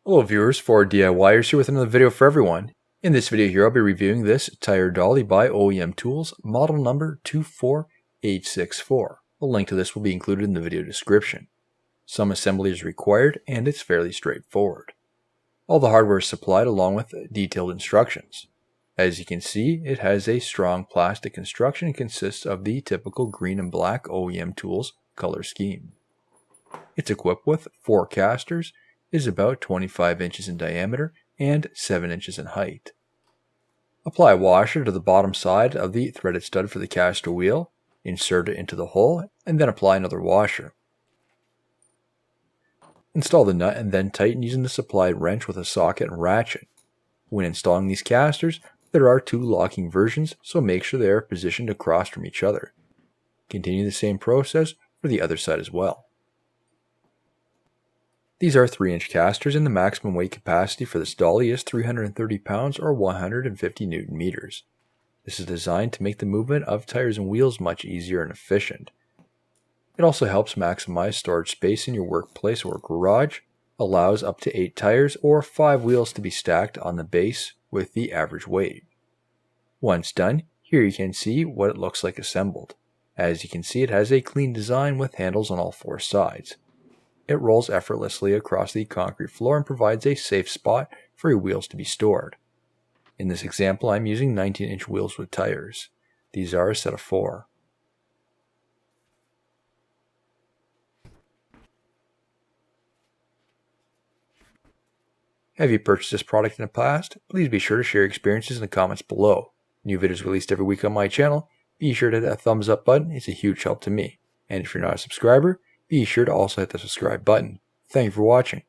Hello viewers, for DIYers here with another video for everyone. In this video here I'll be reviewing this tire dolly by OEMTools, model number 24864. A link to this will be included in the video description. Some assembly is required and it's fairly straightforward. All the hardware is supplied along with detailed instructions. As you can see, it has a strong plastic construction and consists of the typical green and black OEMTools color scheme. It's equipped with 4 casters, is about 25 inches in diameter and 7 inches in height. Apply a washer to the bottom side of the threaded stud for the caster wheel, insert it into the hole, and then apply another washer. Install the nut and then tighten using the supplied wrench with a socket and ratchet. When installing these casters, there are 2 locking versions, so make sure they are positioned across from each other. Continue the same process for the other side as well. These are 3-inch casters and the maximum weight capacity for this dolly is 330 pounds or 150 Newton meters. This is designed to make the movement of tires and wheels much easier and efficient. It also helps maximize storage space in your workplace or garage, allows up to 8 tires or 5 wheels to be stacked on the base with the average weight. Once done, here you can see what it looks like assembled. As you can see, it has a clean design with handles on all 4 sides. It rolls effortlessly across the concrete floor and provides a safe spot for your wheels to be stored. In this example, I'm using 19-inch wheels with tires. These are a set of 4. Have you purchased this product in the past? Please be sure to share your experiences in the comments below. New videos released every week on my channel. Be sure to hit that thumbs up button. It's a huge help to me. And if you're not a subscriber, be sure to also hit the subscribe button. Thank you for watching.